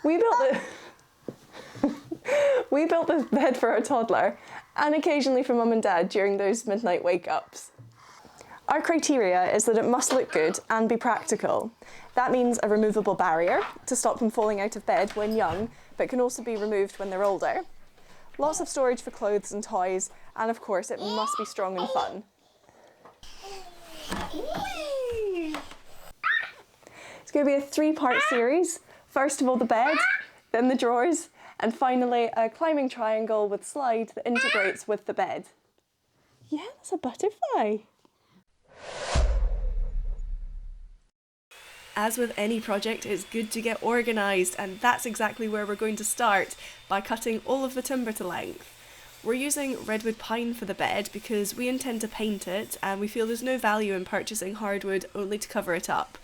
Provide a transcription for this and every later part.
We built we built this bed for our toddler, and occasionally for mum and dad during those midnight wake-ups. Our criteria is that it must look good and be practical. That means a removable barrier to stop them falling out of bed when young, but can also be removed when they're older. Lots of storage for clothes and toys, and of course it must be strong and fun. It's going to be a 3-part series. First of all the bed, then the drawers, and finally a climbing triangle with slide that integrates with the bed. Yeah, that's a butterfly. As with any project, it's good to get organised, and that's exactly where we're going to start, by cutting all of the timber to length. We're using redwood pine for the bed because we intend to paint it, and we feel there's no value in purchasing hardwood only to cover it up.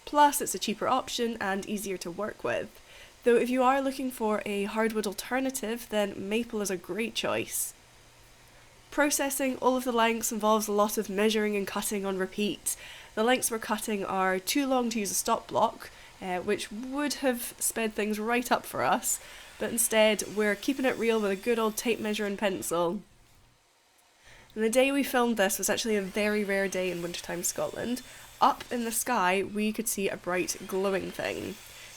Plus, it's a cheaper option and easier to work with. Though if you are looking for a hardwood alternative, then maple is a great choice. Processing all of the lengths involves a lot of measuring and cutting on repeat. The lengths we're cutting are too long to use a stop block, which would have sped things right up for us, but instead we're keeping it real with a good old tape measure and pencil. And the day we filmed this was actually a very rare day in wintertime Scotland. Up in the sky we could see a bright glowing thing.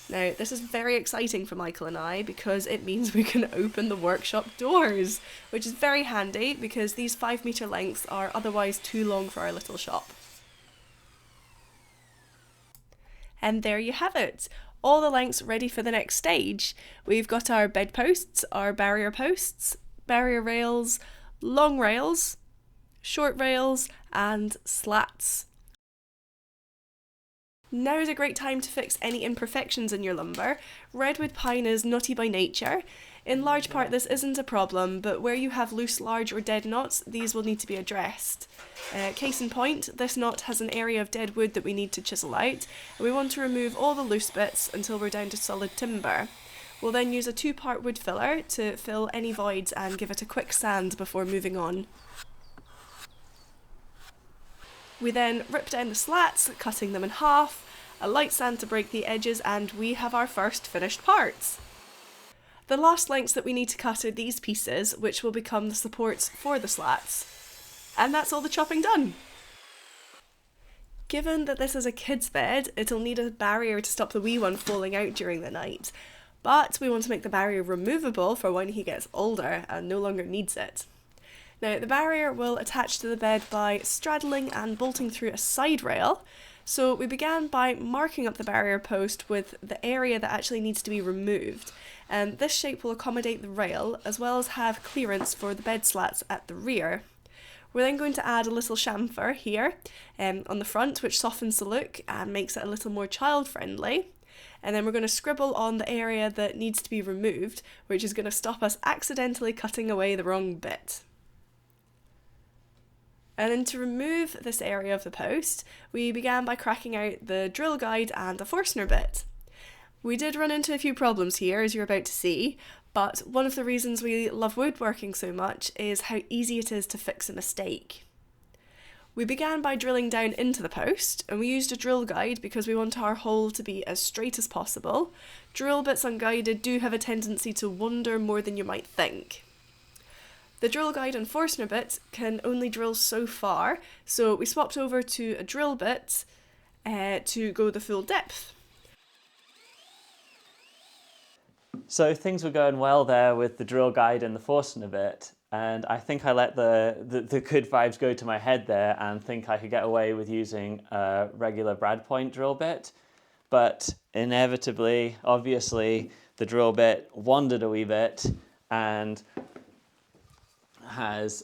Now this is very exciting for Michael and I because it means we can open the workshop doors, which is very handy because these 5-metre lengths are otherwise too long for our little shop. And there you have it, all the lengths ready for the next stage. We've got our bedposts, our barrier posts, barrier rails, long rails, short rails, and slats. Now is a great time to fix any imperfections in your lumber. Redwood pine is knotty by nature. In large part this isn't a problem, but where you have loose, large or dead knots, these will need to be addressed. Case in point, this knot has an area of dead wood that we need to chisel out, and we want to remove all the loose bits until we're down to solid timber. We'll then use a 2-part wood filler to fill any voids and give it a quick sand before moving on. We then rip down the slats, cutting them in half, a light sand to break the edges, and we have our first finished parts. The last lengths that we need to cut are these pieces, which will become the supports for the slats. And that's all the chopping done. Given that this is a kid's bed, it'll need a barrier to stop the wee one falling out during the night. But we want to make the barrier removable for when he gets older and no longer needs it. Now, the barrier will attach to the bed by straddling and bolting through a side rail. So we began by marking up the barrier post with the area that actually needs to be removed. And this shape will accommodate the rail, as well as have clearance for the bed slats at the rear. We're then going to add a little chamfer here on the front, which softens the look and makes it a little more child-friendly. And then we're going to scribble on the area that needs to be removed, which is going to stop us accidentally cutting away the wrong bit. And then to remove this area of the post, we began by cracking out the drill guide and the Forstner bit. We did run into a few problems here, as you're about to see, but one of the reasons we love woodworking so much is how easy it is to fix a mistake. We began by drilling down into the post, and we used a drill guide because we want our hole to be as straight as possible. Drill bits unguided do have a tendency to wander more than you might think. The drill guide and Forstner bit can only drill so far, so we swapped over to a drill bit to go the full depth. So things were going well there with the drill guide and the Forstner bit, and I think I let the good vibes go to my head there and think I could get away with using a regular brad point drill bit. But inevitably, obviously, the drill bit wandered a wee bit and has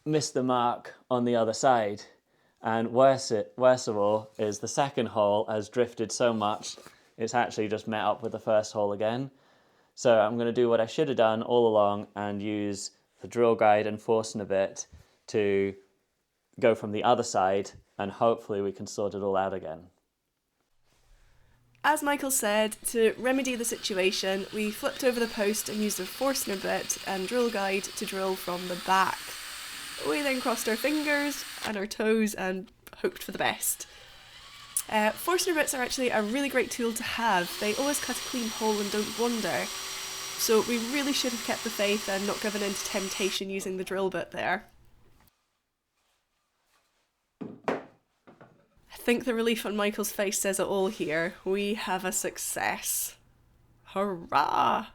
missed the mark on the other side. And worse of all is the second hole has drifted so much it's actually just met up with the first hole again. So I'm going to do what I should have done all along and use the drill guide and Forstner bit to go from the other side, and hopefully we can sort it all out again. As Michael said, to remedy the situation, we flipped over the post and used a Forstner bit and drill guide to drill from the back. We then crossed our fingers and our toes and hoped for the best. Forstner bits are actually a really great tool to have. They always cut a clean hole and don't wander. So we really should have kept the faith and not given in to temptation using the drill bit there. I think the relief on Michael's face says it all here. We have a success. Hurrah!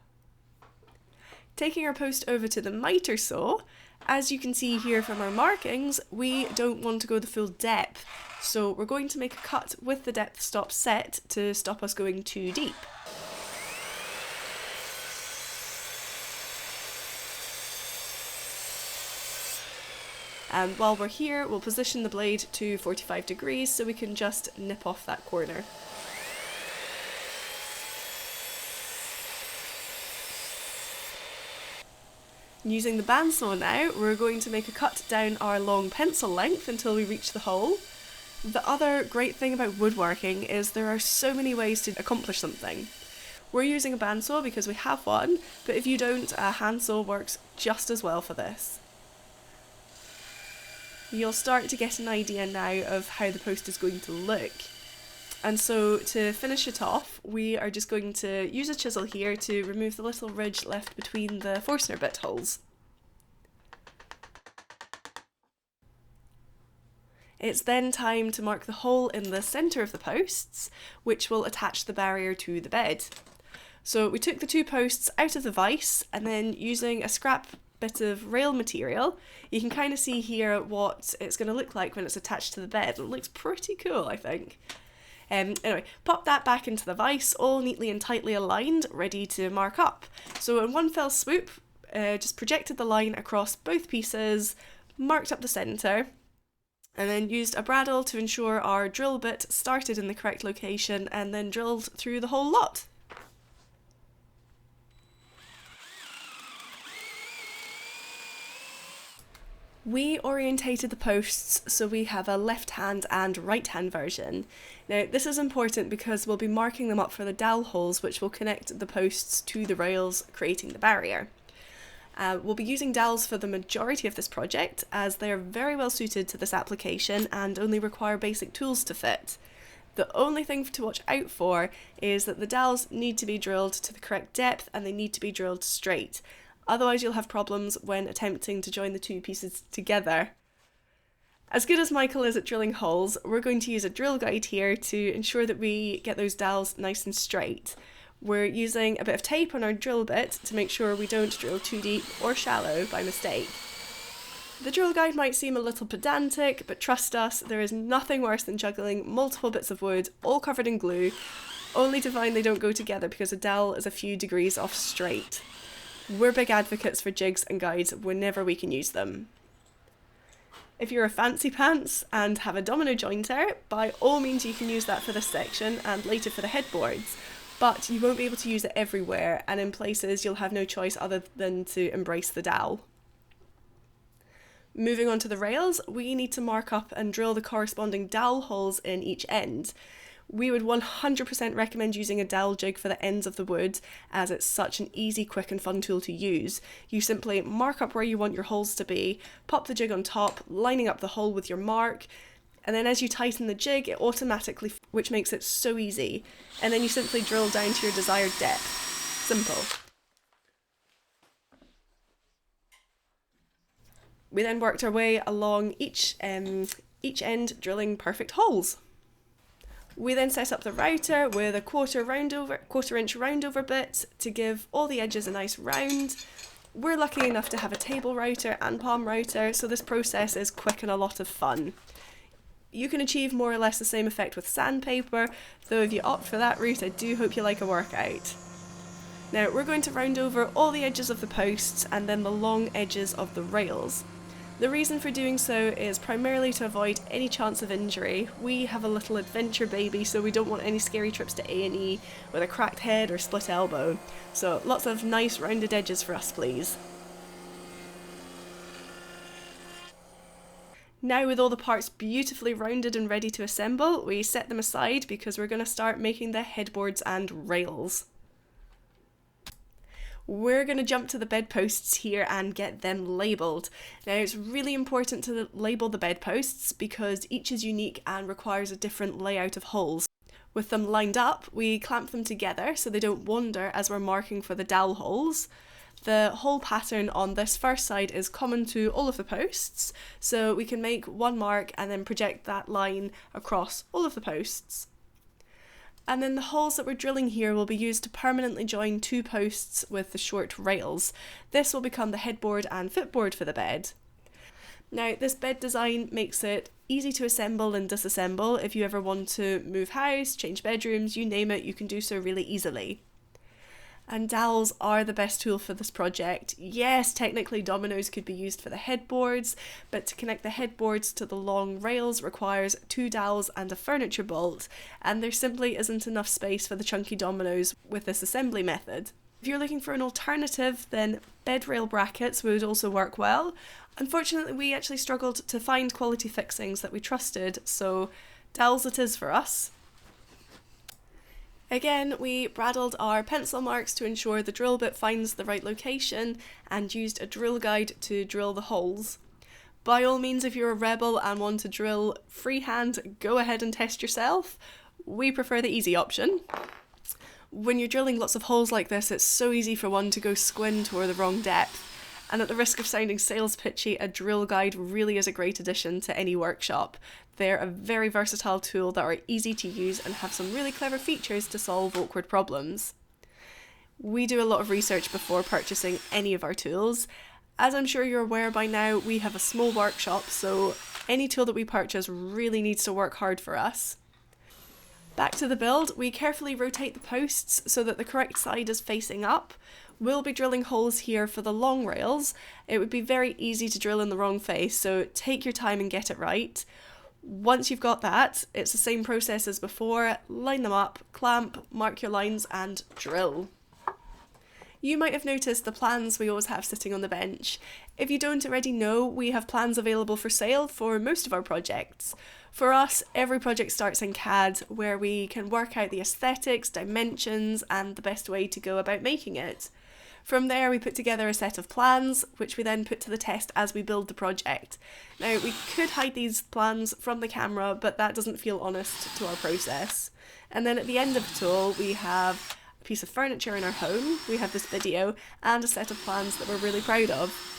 Taking our post over to the miter saw, as you can see here from our markings, we don't want to go the full depth. So we're going to make a cut with the depth stop set to stop us going too deep. And while we're here, we'll position the blade to 45 degrees so we can just nip off that corner. Using the bandsaw now, we're going to make a cut down our long pencil length until we reach the hole. The other great thing about woodworking is there are so many ways to accomplish something. We're using a bandsaw because we have one, but if you don't, a handsaw works just as well for this. You'll start to get an idea now of how the post is going to look. And so to finish it off, we are just going to use a chisel here to remove the little ridge left between the Forstner bit holes. It's then time to mark the hole in the centre of the posts, which will attach the barrier to the bed. So we took the two posts out of the vise, and then using a scrap bit of rail material, you can kind of see here what it's going to look like when it's attached to the bed. It looks pretty cool, I think. Anyway, pop that back into the vise, all neatly and tightly aligned, ready to mark up. So in one fell swoop, just projected the line across both pieces, marked up the centre, and then used a bradawl to ensure our drill bit started in the correct location and then drilled through the whole lot. We orientated the posts so we have a left hand and right hand version. Now this is important because we'll be marking them up for the dowel holes which will connect the posts to the rails, creating the barrier. We'll be using dowels for the majority of this project as they are very well suited to this application and only require basic tools to fit. The only thing to watch out for is that the dowels need to be drilled to the correct depth and they need to be drilled straight. Otherwise you'll have problems when attempting to join the two pieces together. As good as Michael is at drilling holes, we're going to use a drill guide here to ensure that we get those dowels nice and straight. We're using a bit of tape on our drill bit to make sure we don't drill too deep or shallow by mistake. The drill guide might seem a little pedantic, but trust us, there is nothing worse than juggling multiple bits of wood, all covered in glue, only to find they don't go together because a dowel is a few degrees off straight. We're big advocates for jigs and guides whenever we can use them. If you're a fancy pants and have a domino jointer, by all means you can use that for this section and later for the headboards, but you won't be able to use it everywhere, and in places you'll have no choice other than to embrace the dowel. Moving on to the rails, we need to mark up and drill the corresponding dowel holes in each end. We would 100% recommend using a dowel jig for the ends of the wood, as it's such an easy, quick and fun tool to use. You simply mark up where you want your holes to be, pop the jig on top, lining up the hole with your mark, and then as you tighten the jig it automatically, which makes it so easy, and then you simply drill down to your desired depth. Simple. We then worked our way along each end, drilling perfect holes. We then set up the router with a quarter inch roundover bit to give all the edges a nice round. We're lucky enough to have a table router and palm router, so this process is quick and a lot of fun. You can achieve more or less the same effect with sandpaper, though if you opt for that route, I do hope you like a workout. Now we're going to round over all the edges of the posts and then the long edges of the rails. The reason for doing so is primarily to avoid any chance of injury. We have a little adventure baby, so we don't want any scary trips to A&E with a cracked head or split elbow. So lots of nice rounded edges for us, please. Now with all the parts beautifully rounded and ready to assemble, we set them aside because we're going to start making the headboards and rails. we're going to jump to the bedposts here and get them labelled. Now it's really important to label the bedposts because each is unique and requires a different layout of holes. With them lined up, we clamp them together so they don't wander as we're marking for the dowel holes. The hole pattern on this first side is common to all of the posts, so we can make one mark and then project that line across all of the posts. And then the holes that we're drilling here will be used to permanently join two posts with the short rails. This will become the headboard and footboard for the bed. Now, this bed design makes it easy to assemble and disassemble. If you ever want to move house, change bedrooms, you name it, you can do so really easily. And dowels are the best tool for this project. Yes, technically dominoes could be used for the headboards, but to connect the headboards to the long rails requires 2 dowels and a furniture bolt, and there simply isn't enough space for the chunky dominoes with this assembly method. If you're looking for an alternative, then bed rail brackets would also work well. Unfortunately, we actually struggled to find quality fixings that we trusted, so dowels it is for us. Again, we braddled our pencil marks to ensure the drill bit finds the right location and used a drill guide to drill the holes. By all means, if you're a rebel and want to drill freehand, go ahead and test yourself. We prefer the easy option. When you're drilling lots of holes like this, it's so easy for one to go squint or the wrong depth. And at the risk of sounding sales pitchy, a drill guide really is a great addition to any workshop. They're a very versatile tool that are easy to use and have some really clever features to solve awkward problems. We do a lot of research before purchasing any of our tools. As I'm sure you're aware by now, we have a small workshop, so any tool that we purchase really needs to work hard for us. Back to the build, we carefully rotate the posts so that the correct side is facing up. We'll be drilling holes here for the long rails. It would be very easy to drill in the wrong face, so take your time and get it right. Once you've got that, it's the same process as before. Line them up, clamp, mark your lines and drill. You might have noticed the plans we always have sitting on the bench. If you don't already know, we have plans available for sale for most of our projects. For us, every project starts in CAD, where we can work out the aesthetics, dimensions, and the best way to go about making it. From there, we put together a set of plans, which we then put to the test as we build the project. Now, we could hide these plans from the camera, but that doesn't feel honest to our process. And then at the end of the tool, we have a piece of furniture in our home, we have this video, and a set of plans that we're really proud of.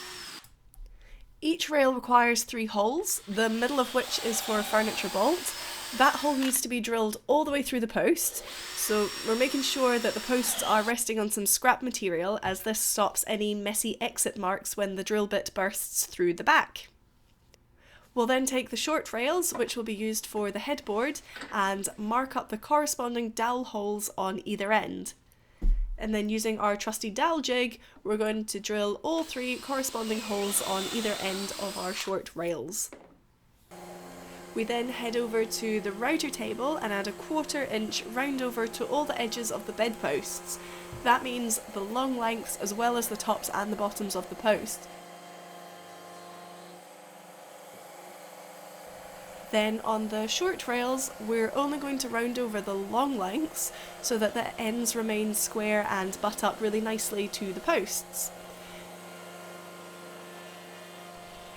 Each rail requires 3 holes, the middle of which is for a furniture bolt. That hole needs to be drilled all the way through the post, so we're making sure that the posts are resting on some scrap material, as this stops any messy exit marks when the drill bit bursts through the back. We'll then take the short rails, which will be used for the headboard, and mark up the corresponding dowel holes on either end. And then using our trusty dowel jig, we're going to drill all 3 corresponding holes on either end of our short rails. We then head over to the router table and add a 1/4 inch round over to all the edges of the bedposts. That means the long lengths as well as the tops and the bottoms of the post. Then on the short rails, we're only going to round over the long lengths so that the ends remain square and butt up really nicely to the posts.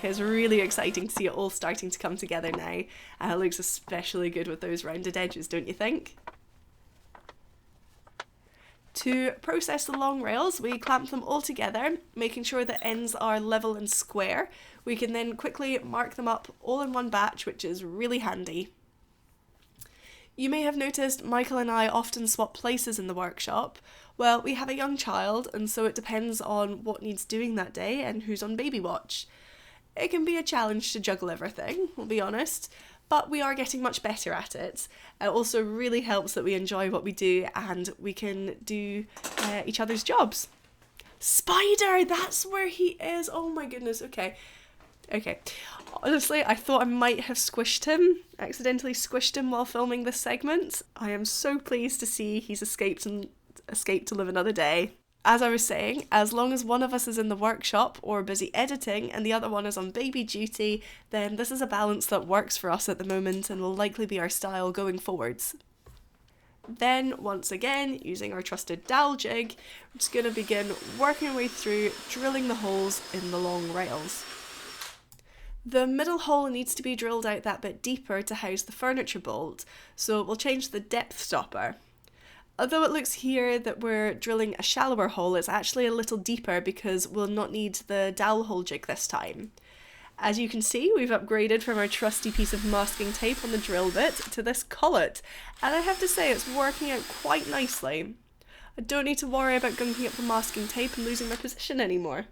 It's really exciting to see it all starting to come together now, and it looks especially good with those rounded edges, don't you think? To process the long rails, we clamp them all together, making sure the ends are level and square. We can then quickly mark them up all in one batch, which is really handy. You may have noticed Michael and I often swap places in the workshop. Well, we have a young child, and so it depends on what needs doing that day and who's on baby watch. It can be a challenge to juggle everything, we'll be honest, but we are getting much better at it. It also really helps that we enjoy what we do and we can do each other's jobs. Spider! That's where he is! Oh my goodness, okay. Honestly, I thought I might have accidentally squished him while filming this segment. I am so pleased to see he's escaped to live another day. As I was saying, as long as one of us is in the workshop or busy editing and the other one is on baby duty, then this is a balance that works for us at the moment and will likely be our style going forwards. Then, once again, using our trusted dowel jig, we're just going to begin working our way through drilling the holes in the long rails. The middle hole needs to be drilled out that bit deeper to house the furniture bolt, so we'll change the depth stopper. Although it looks here that we're drilling a shallower hole, it's actually a little deeper because we'll not need the dowel hole jig this time. As you can see, we've upgraded from our trusty piece of masking tape on the drill bit to this collet, and I have to say it's working out quite nicely. I don't need to worry about gunking up the masking tape and losing my position anymore.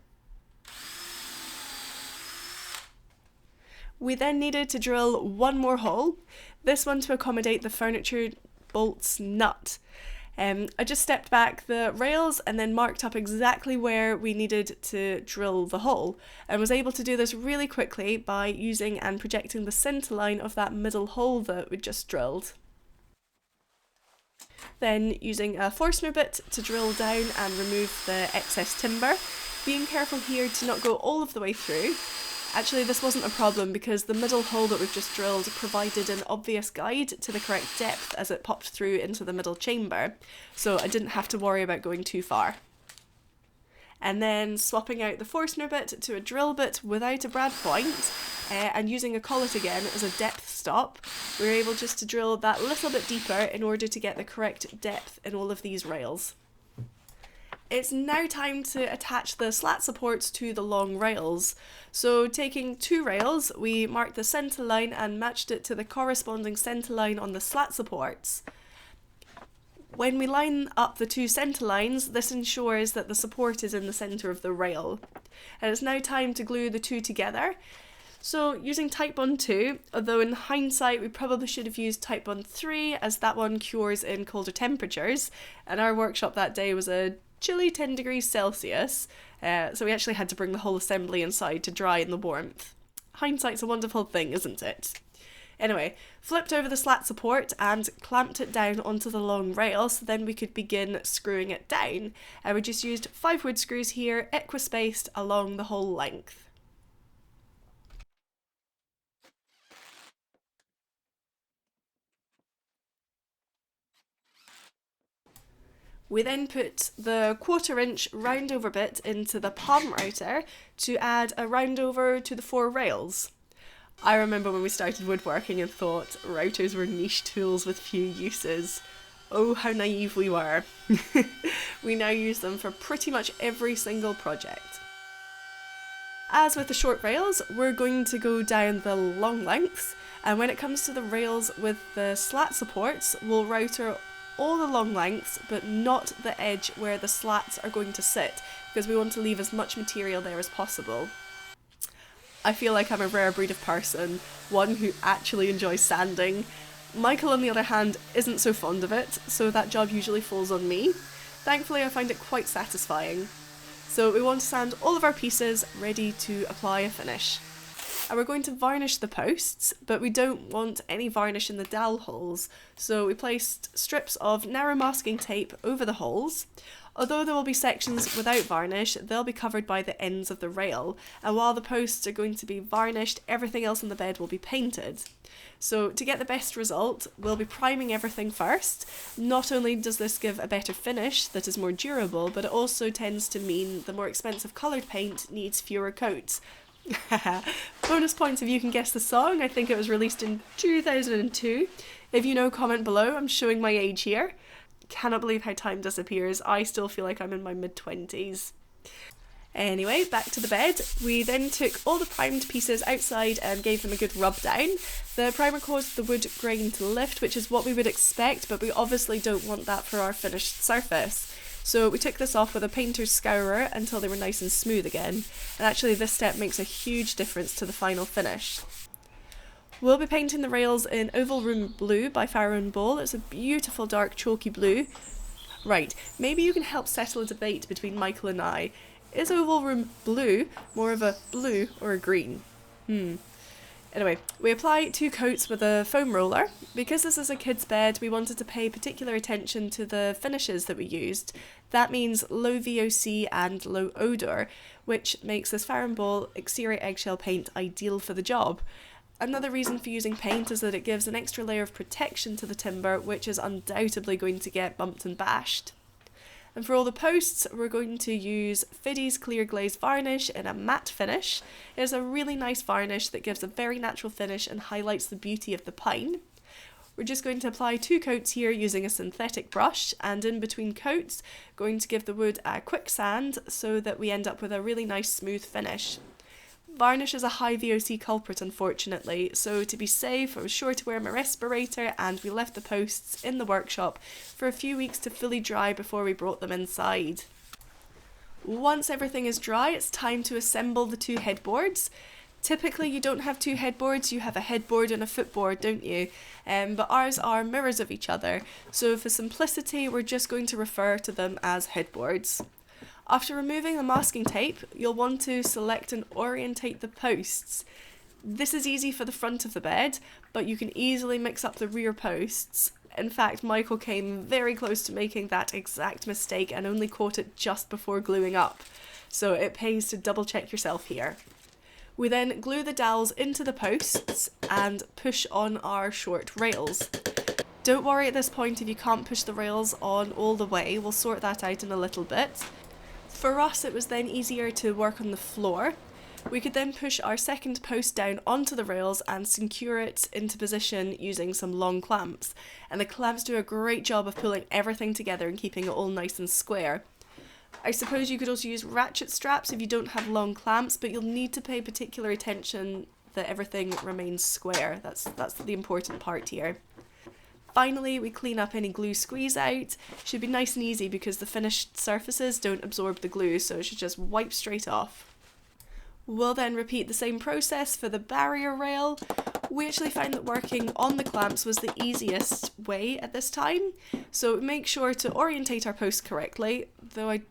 We then needed to drill one more hole, this one to accommodate the furniture bolt's nut. I just stepped back the rails and then marked up exactly where we needed to drill the hole, and was able to do this really quickly by using and projecting the centre line of that middle hole that we just drilled. Then using a Forstner bit to drill down and remove the excess timber, being careful here to not go all of the way through. Actually, this wasn't a problem because the middle hole that we've just drilled provided an obvious guide to the correct depth as it popped through into the middle chamber, so I didn't have to worry about going too far. And then swapping out the Forstner bit to a drill bit without a brad point, and using a collet again as a depth stop, we were able just to drill that little bit deeper in order to get the correct depth in all of these rails. It's now time to attach the slat supports to the long rails. So taking two rails, we marked the centre line and matched it to the corresponding centre line on the slat supports. When we line up the two centre lines, this ensures that the support is in the centre of the rail. And it's now time to glue the two together. So using Type Bond 2, although in hindsight we probably should have used Type Bond 3 as that one cures in colder temperatures, and our workshop that day was a chilly 10 degrees Celsius, so we actually had to bring the whole assembly inside to dry in the warmth. Hindsight's a wonderful thing, isn't it? Anyway, flipped over the slat support and clamped it down onto the long rail so then we could begin screwing it down. We just used 5 wood screws here, equispaced along the whole length. We then put the 1/4 inch round over bit into the palm router to add a round over to the 4 rails. I remember when we started woodworking and thought routers were niche tools with few uses. Oh, how naive we were. We now use them for pretty much every single project. As with the short rails, we're going to go down the long lengths, and when it comes to the rails with the slat supports, we'll router all the long lengths, but not the edge where the slats are going to sit, because we want to leave as much material there as possible. I feel like I'm a rare breed of person, one who actually enjoys sanding. Michael, on the other hand, isn't so fond of it, so that job usually falls on me. Thankfully, I find it quite satisfying. So we want to sand all of our pieces, ready to apply a finish. And we're going to varnish the posts, but we don't want any varnish in the dowel holes, so we placed strips of narrow masking tape over the holes. Although there will be sections without varnish, they'll be covered by the ends of the rail, and while the posts are going to be varnished, everything else in the bed will be painted. So to get the best result, we'll be priming everything first. Not only does this give a better finish that is more durable, but it also tends to mean the more expensive coloured paint needs fewer coats. Bonus points if you can guess the song. I think it was released in 2002. If you know, comment below. I'm showing my age here. Cannot believe how time disappears. I still feel like I'm in my mid-20s. Anyway, back to the bed. We then took all the primed pieces outside and gave them a good rub down. The primer caused the wood grain to lift, which is what we would expect, but we obviously don't want that for our finished surface. So we took this off with a painter's scourer until they were nice and smooth again, and actually this step makes a huge difference to the final finish. We'll be painting the rails in Oval Room Blue by Farrow & Ball. It's a beautiful dark chalky blue. Right, maybe you can help settle a debate between Michael and I. Is Oval Room Blue more of a blue or a green? Anyway, we apply 2 coats with a foam roller. Because this is a kid's bed, we wanted to pay particular attention to the finishes that we used. That means low VOC and low odour, which makes this Farrow & Ball exterior eggshell paint ideal for the job. Another reason for using paint is that it gives an extra layer of protection to the timber, which is undoubtedly going to get bumped and bashed. And for all the posts, we're going to use Fiddy's Clear Glaze Varnish in a matte finish. It's a really nice varnish that gives a very natural finish and highlights the beauty of the pine. We're just going to apply 2 coats here using a synthetic brush, and in between coats, going to give the wood a quick sand so that we end up with a really nice smooth finish. Varnish is a high VOC culprit, unfortunately, so to be safe I was sure to wear my respirator, and we left the posts in the workshop for a few weeks to fully dry before we brought them inside. Once everything is dry, it's time to assemble the 2 headboards. Typically you don't have 2 headboards, you have a headboard and a footboard, don't you? But ours are mirrors of each other, so for simplicity we're just going to refer to them as headboards. After removing the masking tape, you'll want to select and orientate the posts. This is easy for the front of the bed, but you can easily mix up the rear posts. In fact, Michael came very close to making that exact mistake and only caught it just before gluing up, so it pays to double check yourself here. We then glue the dowels into the posts and push on our short rails. Don't worry at this point if you can't push the rails on all the way, we'll sort that out in a little bit. For us, it was then easier to work on the floor. We could then push our second post down onto the rails and secure it into position using some long clamps. And the clamps do a great job of pulling everything together and keeping it all nice and square. I suppose you could also use ratchet straps if you don't have long clamps, but you'll need to pay particular attention that everything remains square. That's the important part here. Finally, we clean up any glue squeeze out. Should be nice and easy because the finished surfaces don't absorb the glue, so it should just wipe straight off. We'll then repeat the same process for the barrier rail. We actually found that working on the clamps was the easiest way at this time, so make sure to orientate our posts correctly, though I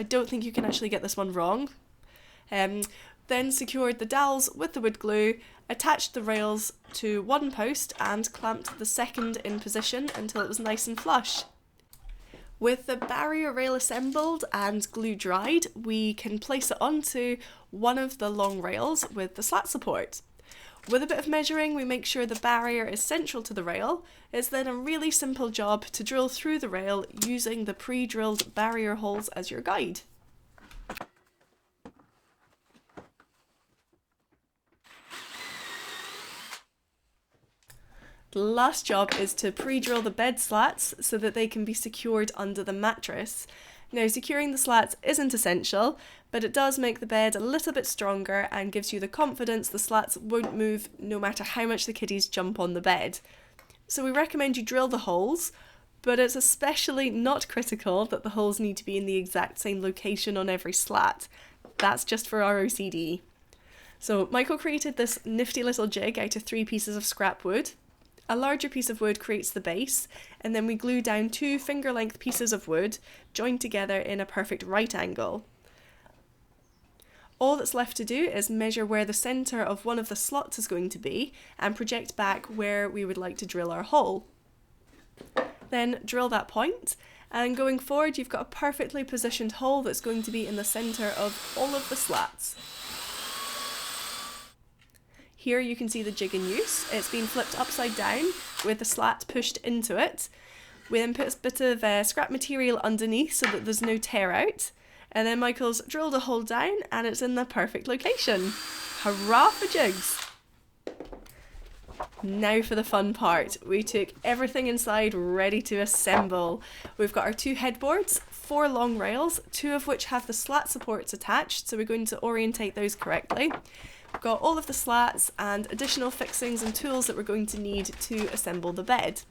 don't think you can actually get this one wrong. Then secured the dowels with the wood glue, attached the rails to one post and clamped the second in position until it was nice and flush. With the barrier rail assembled and glue dried, we can place it onto one of the long rails with the slat support. With a bit of measuring, we make sure the barrier is central to the rail. It's then a really simple job to drill through the rail using the pre-drilled barrier holes as your guide. The last job is to pre-drill the bed slats so that they can be secured under the mattress. Now, securing the slats isn't essential, but it does make the bed a little bit stronger and gives you the confidence the slats won't move no matter how much the kiddies jump on the bed. So we recommend you drill the holes, but it's especially not critical that the holes need to be in the exact same location on every slat. That's just for our OCD. So Michael created this nifty little jig out of 3 pieces of scrap wood. A larger piece of wood creates the base, and then we glue down 2 finger-length pieces of wood joined together in a perfect right angle. All that's left to do is measure where the centre of one of the slots is going to be and project back where we would like to drill our hole. Then drill that point, and going forward you've got a perfectly positioned hole that's going to be in the centre of all of the slats. Here you can see the jig in use. It's been flipped upside down with the slat pushed into it. We then put a bit of scrap material underneath so that there's no tear out. And then Michael's drilled a hole down and it's in the perfect location. Hurrah for jigs! Now for the fun part. We took everything inside ready to assemble. We've got our 2 headboards, 4 long rails, 2 of which have the slat supports attached, so we're going to orientate those correctly. We've got all of the slats and additional fixings and tools that we're going to need to assemble the bed.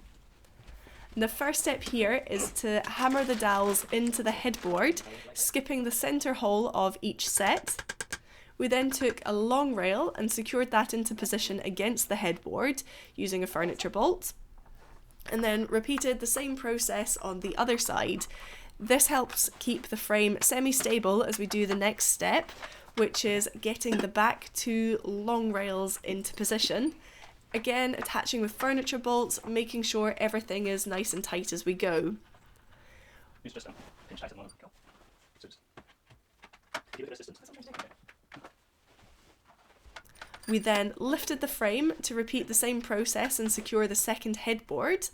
And the first step here is to hammer the dowels into the headboard, skipping the centre hole of each set. We then took a long rail and secured that into position against the headboard using a furniture bolt, and then repeated the same process on the other side. This helps keep the frame semi-stable as we do the next step, which is getting the back 2 long rails into position. Again, attaching with furniture bolts, making sure everything is nice and tight as we go. Use just pinch tight at the moment. Go. So just keep it at a distance. We then lifted the frame to repeat the same process and secure the second headboard.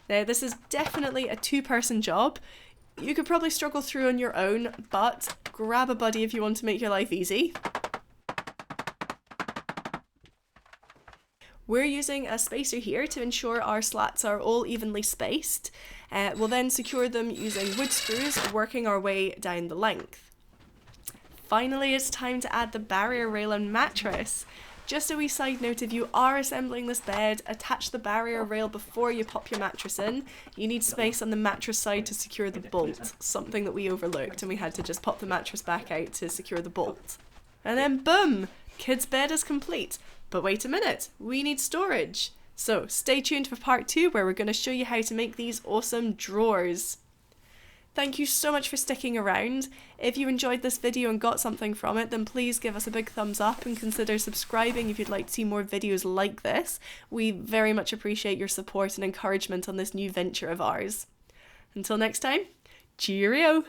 Now, this is definitely a two-person job. You could probably struggle through on your own, but grab a buddy if you want to make your life easy. We're using a spacer here to ensure our slats are all evenly spaced. We'll then secure them using wood screws, working our way down the length. Finally, it's time to add the barrier rail and mattress. Just a wee side note, if you are assembling this bed, attach the barrier rail before you pop your mattress in. You need space on the mattress side to secure the bolt, something that we overlooked, and we had to just pop the mattress back out to secure the bolt. And then boom! Kid's bed is complete. But wait a minute, we need storage. So stay tuned for part 2 where we're going to show you how to make these awesome drawers. Thank you so much for sticking around. If you enjoyed this video and got something from it, then please give us a big thumbs up and consider subscribing if you'd like to see more videos like this. We very much appreciate your support and encouragement on this new venture of ours. Until next time, cheerio!